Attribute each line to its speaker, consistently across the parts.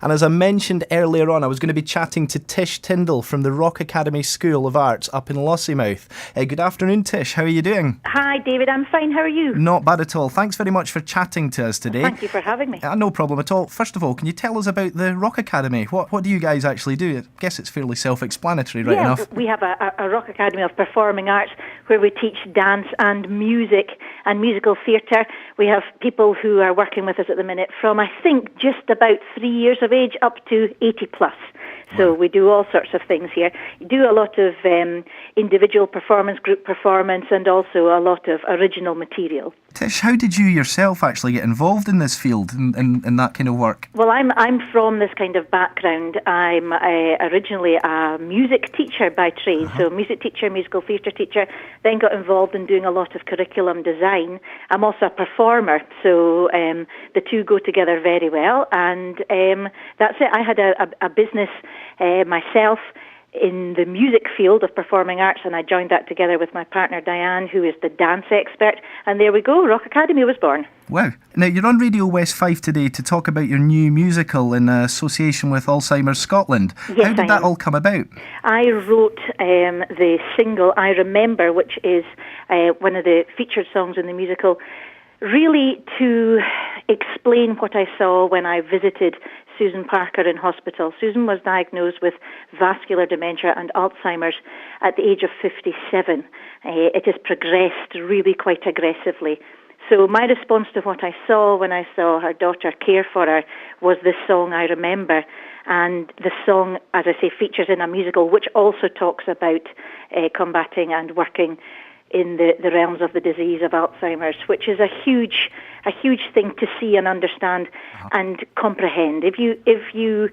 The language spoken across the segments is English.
Speaker 1: And as I mentioned earlier on, I was going to be chatting to Tish Tindall from the Rock Academy School of Arts up in Lossiemouth. Good afternoon, Tish. How are you doing?
Speaker 2: Hi, David. I'm fine. How are you?
Speaker 1: Not bad at all. Thanks very much for chatting to us today.
Speaker 2: Thank you for having me.
Speaker 1: No problem at all. First of all, can you tell us about the Rock Academy? What do you guys actually do? I guess it's fairly self-explanatory, right enough.
Speaker 2: We have a Rock Academy of Performing Arts where we teach dance and music and musical theatre. We have people who are working with us at the minute from, I think, just about 3 years of age up to 80 plus. So we do all sorts of things here. You do a lot of individual performance, group performance, and also a lot of original material.
Speaker 1: Tish, how did you yourself actually get involved in this field and that kind of work?
Speaker 2: Well, I'm from this kind of background. I'm originally a music teacher by trade, so music teacher, musical theatre teacher, then got involved in doing a lot of curriculum design. I'm also a performer, so the two go together very well, and that's it. I had a business myself in the music field of performing arts, and I joined that together with my partner Diane, who is the dance expert, and there we go, Rock Academy was born.
Speaker 1: Wow. Now, you're on Radio West Fife today to talk about your new musical in association with Alzheimer Scotland.
Speaker 2: Yes,
Speaker 1: how did that all come about?
Speaker 2: I wrote the single I Remember, which is one of the featured songs in the musical, really to explain what I saw when I visited Susan Parker in hospital. Susan was diagnosed with vascular dementia and Alzheimer's at the age of 57. It has progressed really quite aggressively. So my response to what I saw when I saw her daughter care for her was this song, I Remember. And the song, as I say, features in a musical which also talks about combating and working in the realms of the disease of Alzheimer's, which is a huge thing to see and understand and comprehend. If you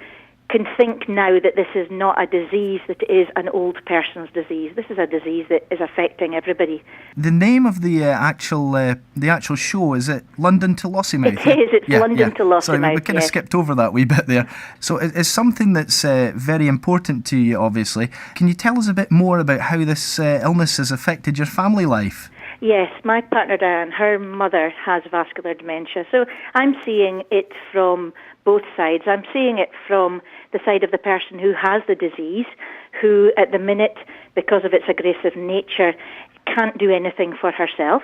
Speaker 2: can think now that this is not a disease that is an old person's disease, this is a disease that is affecting everybody.
Speaker 1: The name of the actual show, is it London to Lossiemouth?
Speaker 2: It is. It's London to Lossiemouth.
Speaker 1: Sorry, we kind of skipped over that wee bit there. So it's something that's very important to you, obviously. Can you tell us a bit more about how this illness has affected your family life?
Speaker 2: Yes, my partner Diane, her mother has vascular dementia. So I'm seeing it from both sides. I'm seeing it from the side of the person who has the disease, who at the minute, because of its aggressive nature, can't do anything for herself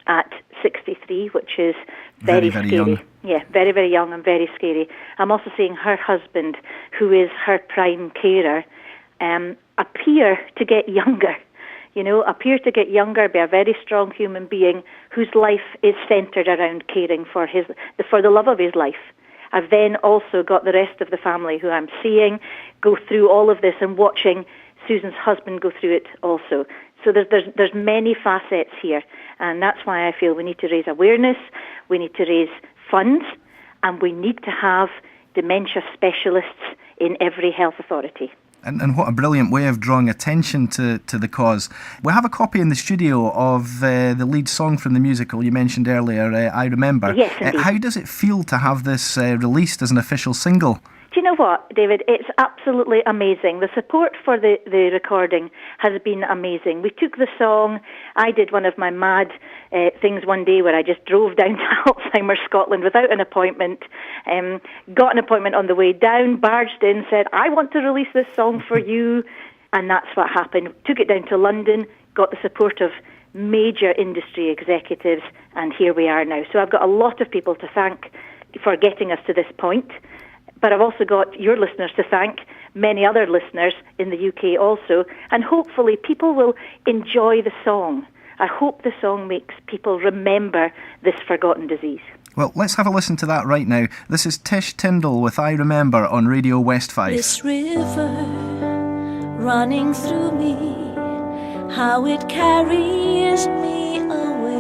Speaker 2: at 63, which is very scary.
Speaker 1: Young.
Speaker 2: Yeah, very, very young and very scary. I'm also seeing her husband, who is her prime carer, appear to get younger. Appear to get younger, be a very strong human being whose life is centred around caring for the love of his life. I've then also got the rest of the family who I'm seeing go through all of this and watching Susan's husband go through it also. So there's many facets here, and that's why I feel we need to raise awareness, we need to raise funds, and we need to have dementia specialists in every health authority.
Speaker 1: And what a brilliant way of drawing attention to the cause. We have a copy in the studio of the lead song from the musical you mentioned earlier, I Remember.
Speaker 2: Yes, indeed.
Speaker 1: How does it feel to have this released as an official single?
Speaker 2: Do you know what, David? It's absolutely amazing. The support for the recording has been amazing. We took the song. I did one of my mad things one day where I just drove down to Alzheimer Scotland without an appointment, got an appointment on the way down, barged in, said, I want to release this song for you. And that's what happened. Took it down to London, got the support of major industry executives, and here we are now. So I've got a lot of people to thank for getting us to this point. But I've also got your listeners to thank, many other listeners in the UK also, and hopefully people will enjoy the song. I hope the song makes people remember this forgotten disease.
Speaker 1: Well, let's have a listen to that right now. This is Tish Tindall with I Remember on Radio West Fife.
Speaker 3: This river running through me, how it carries me away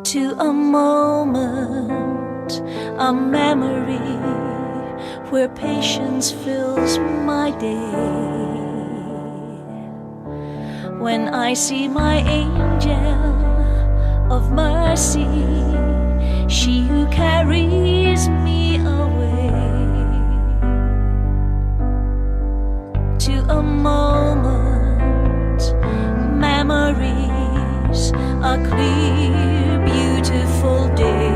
Speaker 3: to a moment, a memory where patience fills my day. When I see my angel of mercy, she who carries me away to a moment, memories, a clear, beautiful day.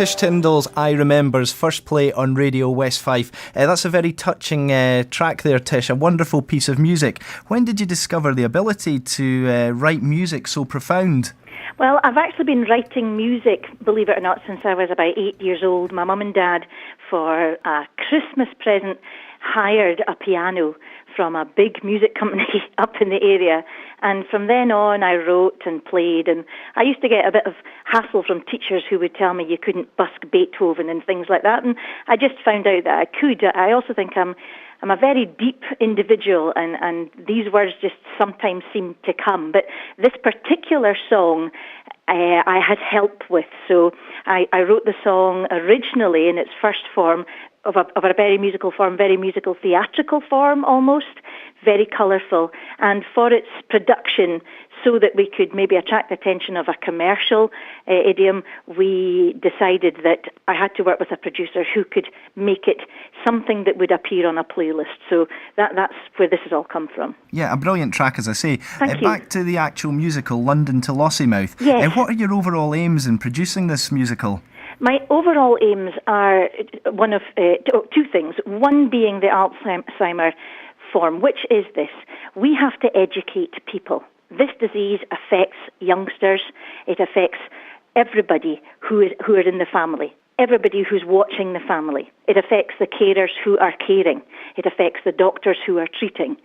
Speaker 1: Tish Tindall's I Remember's first play on Radio West Fife. That's a very touching track there, Tish, a wonderful piece of music. When did you discover the ability to write music so profound?
Speaker 2: Well, I've actually been writing music, believe it or not, since I was about 8 years old. My mum and dad, for a Christmas present, hired a piano from a big music company up in the area. And from then on, I wrote and played. And I used to get a bit of hassle from teachers who would tell me you couldn't busk Beethoven and things like that. And I just found out that I could. I also think I'm a very deep individual, and these words just sometimes seem to come. But this particular song, I had help with. So I wrote the song originally in its first form of a very musical form, very musical theatrical form almost, very colourful. And for its production, so that we could maybe attract the attention of a commercial idiom, we decided that I had to work with a producer who could make it something that would appear on a playlist. So that's where this has all come from.
Speaker 1: Yeah, a brilliant track, as I say.
Speaker 2: Thank you.
Speaker 1: Back to the actual musical, London to Lossiemouth.
Speaker 2: Yes.
Speaker 1: What are your overall aims in producing this musical?
Speaker 2: My overall aims are one of two things. One being the Alzheimer form, which is this. We have to educate people. This disease affects youngsters. It affects everybody who are in the family, everybody who's watching the family. It affects the carers who are caring. It affects the doctors who are treating.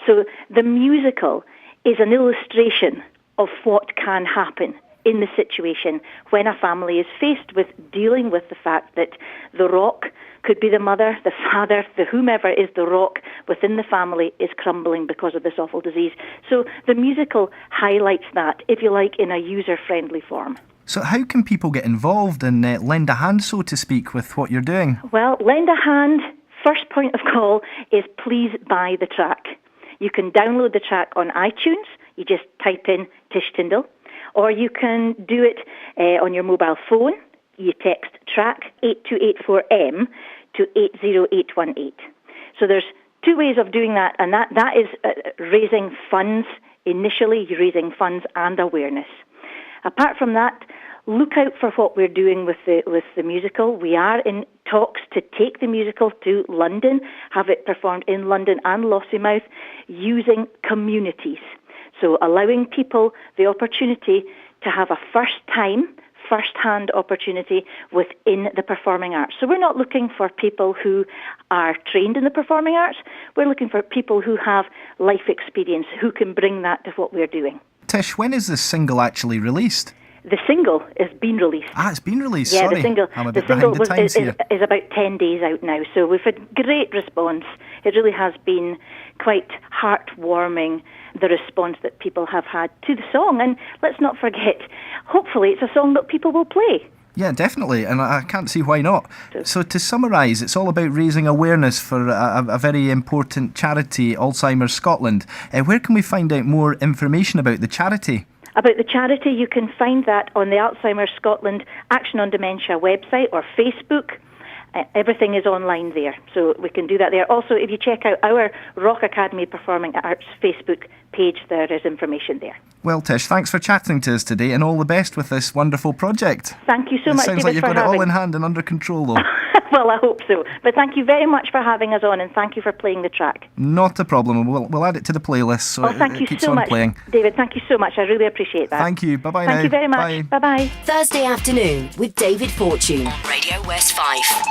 Speaker 2: So the musical is an illustration of what can happen in the situation when a family is faced with dealing with the fact that the rock, could be the mother, the father, the whomever is the rock within the family, is crumbling because of this awful disease. So the musical highlights that, if you like, in a user-friendly form.
Speaker 1: So how can people get involved and lend a hand, so to speak, with what you're doing?
Speaker 2: Well, lend a hand. First point of call is please buy the track. You can download the track on iTunes. You just type in Tish Tindall. Or you can do it on your mobile phone. You text track 8284M to 80818. So there's two ways of doing that, and that is raising funds. Initially, you're raising funds and awareness. Apart from that, look out for what we're doing with the musical. We are in talks to take the musical to London, have it performed in London and Lossiemouth, using communities. So allowing people the opportunity to have a first-hand opportunity within the performing arts. So we're not looking for people who are trained in the performing arts. We're looking for people who have life experience, who can bring that to what we're doing.
Speaker 1: Tish, when is this single actually released?
Speaker 2: The single has been released.
Speaker 1: It's been released,
Speaker 2: yeah,
Speaker 1: sorry.
Speaker 2: The single,
Speaker 1: I'm a bit behind the times here.
Speaker 2: Is about 10 days out now, so we've had great response. It really has been quite heartwarming, the response that people have had to the song. And let's not forget, hopefully it's a song that people will play.
Speaker 1: Yeah, definitely, and I can't see why not. So to summarise, it's all about raising awareness for a very important charity, Alzheimer Scotland. Where can we find out more information about the charity?
Speaker 2: About the charity, you can find that on the Alzheimer Scotland Action on Dementia website or Facebook. Everything is online there, so we can do that there. Also, if you check out our Rock Academy Performing Arts Facebook page, there is information there.
Speaker 1: Well, Tish, thanks for chatting to us today, and all the best with this wonderful project.
Speaker 2: Thank you so much,
Speaker 1: David,
Speaker 2: David,
Speaker 1: like you've
Speaker 2: for
Speaker 1: got
Speaker 2: having...
Speaker 1: it all in hand and under control, though.
Speaker 2: Well, I hope so. But thank you very much for having us on, and thank you for playing the track.
Speaker 1: Not a problem. We'll add it to the playlist, so
Speaker 2: thank
Speaker 1: it keeps
Speaker 2: you so
Speaker 1: on
Speaker 2: much,
Speaker 1: playing.
Speaker 2: David. Thank you so much. I really appreciate that.
Speaker 1: Thank you. Bye-bye now.
Speaker 2: Thank you very much.
Speaker 1: Bye.
Speaker 2: Bye-bye.
Speaker 3: Thursday afternoon with David Fortune on Radio West Fife.